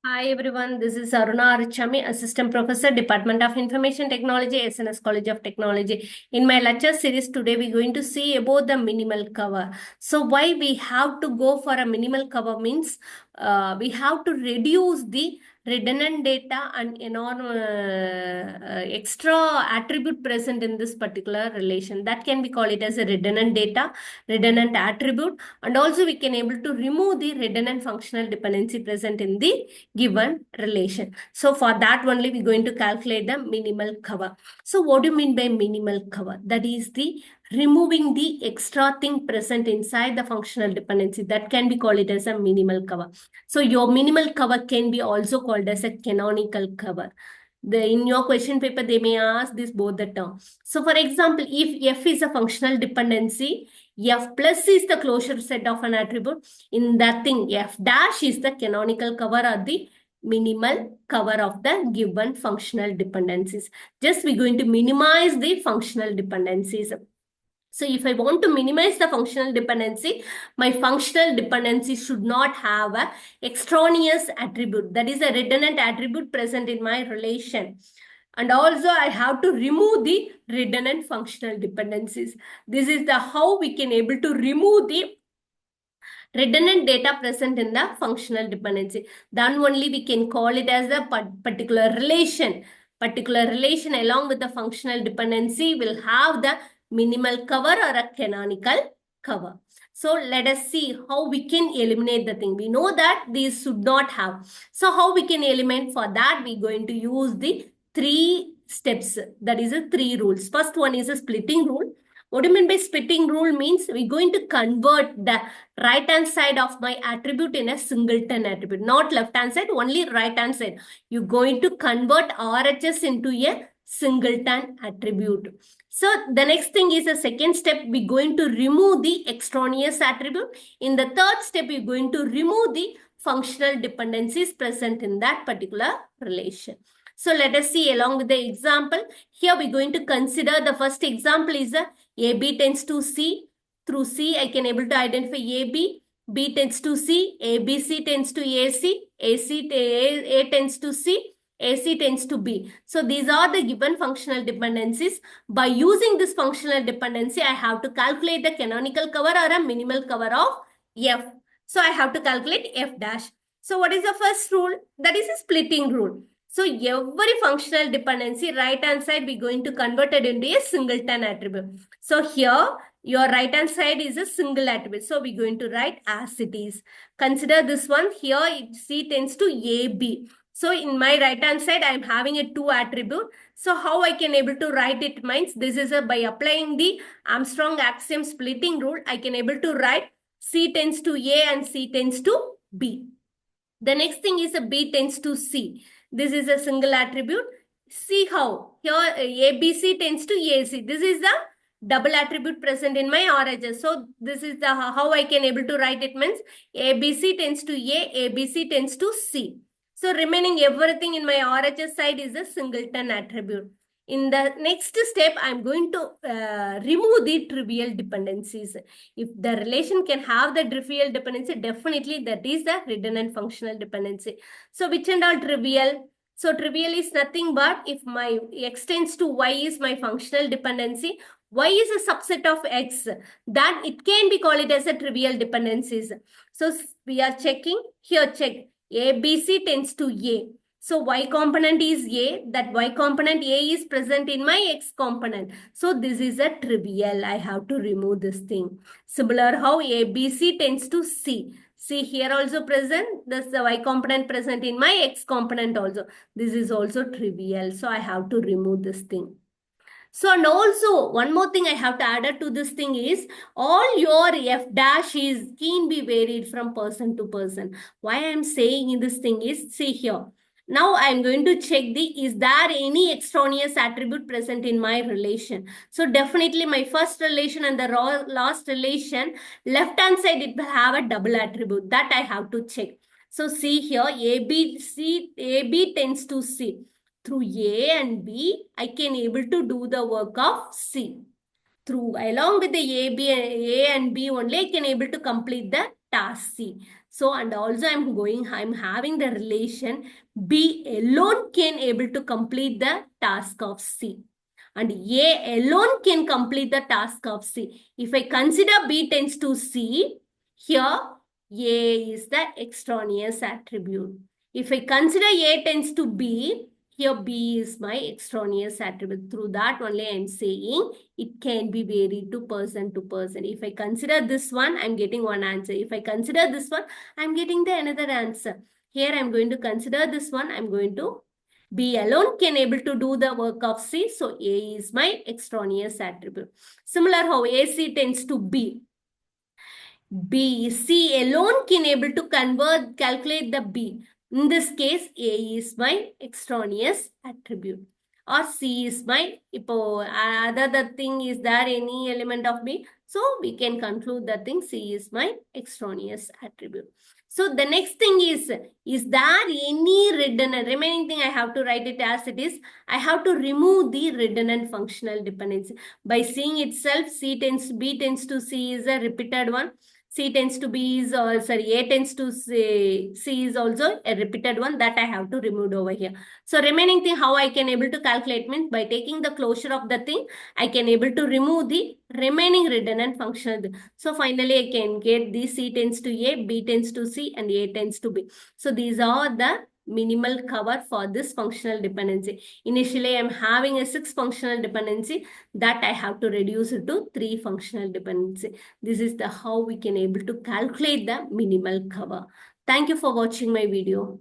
Hi everyone, this is Aruna Arichami, Assistant Professor, Department of Information Technology, SNS College of Technology. In my lecture series today, we're going to see about the minimal cover. So why we have to go for a minimal cover means we have to reduce the redundant data and extra attribute present in this particular relation. That can be called it as a redundant data, redundant attribute, and also we can able to remove the redundant functional dependency present in the given relation. So for that only we're going to calculate the minimal cover. So what do you mean by minimal cover? That is the removing the extra thing present inside the functional dependency. That can be called it as a minimal cover. So your minimal cover can be also called as a canonical cover. In your question paper, they may ask this both the term. So for example, if F is a functional dependency, F plus is the closure set of an attribute. In that thing, F dash is the canonical cover or the minimal cover of the given functional dependencies. Just we're going to minimize the functional dependencies. So if I want to minimize the functional dependency, my functional dependency should not have a extraneous attribute. That is a redundant attribute present in my relation. And also I have to remove the redundant functional dependencies. This is the how we can able to remove the redundant data present in the functional dependency. Then only we can call it as a particular relation. Particular relation along with the functional dependency will have the minimal cover or a canonical cover. So let us see how we can eliminate the thing. We know that these should not have. So how we can eliminate? For that we're going to use the three steps. That is the three rules. First one is a splitting rule. What do you mean by splitting rule? Means we're going to convert the right hand side of my attribute in a singleton attribute, not left hand side, only right hand side. You're going to convert RHS into a singleton attribute. So the next thing is the second step, we're going to remove the extraneous attribute. In the third step, we're going to remove the functional dependencies present in that particular relation. So let us see along with the example. Here we're going to consider the first example is a AB tends to C. Through C, I can able to identify AB. B tends to C. ABC tends to AC. A tends to C. AC tends to B. So these are the given functional dependencies. By using this functional dependency, I have to calculate the canonical cover or a minimal cover of F. So I have to calculate F dash. So what is the first rule? That is a splitting rule. So every functional dependency, right hand side, we're going to convert it into a singleton attribute. So here, your right hand side is a single attribute. So we're going to write as it is. Consider this one. Here, C tends to AB. So in my right hand side, I'm having a two attribute. So how I can able to write it means this is a by applying the Armstrong axiom splitting rule, I can able to write C tends to A and C tends to B. The next thing is a B tends to C. This is a single attribute. See how here ABC tends to AC. This is the double attribute present in my RHS. So this is the how I can able to write it means ABC tends to A, ABC tends to C. So remaining everything in my RHS side is a singleton attribute. In the next step, I'm going to remove the trivial dependencies. If the relation can have the trivial dependency, definitely that is the redundant functional dependency. So which and all trivial? So trivial is nothing but if my x tends to y is my functional dependency, y is a subset of x, then it can be called it as a trivial dependencies. So we are checking here, check A, B, C tends to A. So y component is A, that y component A is present in my x component. So this is a trivial. I have to remove this thing. Similar how ABC tends to C. See here also present, this the y component present in my x component also. This is also trivial. So I have to remove this thing. So and also one more thing I have to add to this thing is all your f dash is can be varied from person to person. Why I am saying in this thing is see here. Now I am going to check is there any extraneous attribute present in my relation. So definitely my first relation and the last relation, left hand side it will have a double attribute that I have to check. So see here AB tends to C. Through A and B, I can able to do the work of C. Through along with the A and B only, I can able to complete the task C. So, and also I'm having the relation B alone can able to complete the task of C. And A alone can complete the task of C. If I consider B tends to C, here A is the extraneous attribute. If I consider A tends to B, here B is my extraneous attribute. Through that only I am saying it can be varied to person. If I consider this one, I'm getting one answer. If I consider this one, I'm getting the another answer. Here I'm going to consider this one. I'm going to B alone can able to do the work of C. So A is my extraneous attribute. Similar how AC tends to B. B, C alone can able to calculate the B. In this case, A is my extraneous attribute. Or C is my, other the thing, is there any element of B? So we can conclude the thing C is my extraneous attribute. So the next thing is there any redundant, remaining thing I have to write it as it is. I have to remove the redundant functional dependency. By seeing itself, B tends to C is a repeated one. C tends to B is, A tends to C is also a repeated one that I have to remove over here. So remaining thing, how I can able to calculate means by taking the closure of the thing, I can able to remove the remaining redundant functional. So finally, I can get the C tends to A, B tends to C, and A tends to B. So these are the minimal cover for this functional dependency. Initially, I'm having a 6 functional dependency that I have to reduce it to 3 functional dependency. This is the how we can able to calculate the minimal cover. Thank you for watching my video.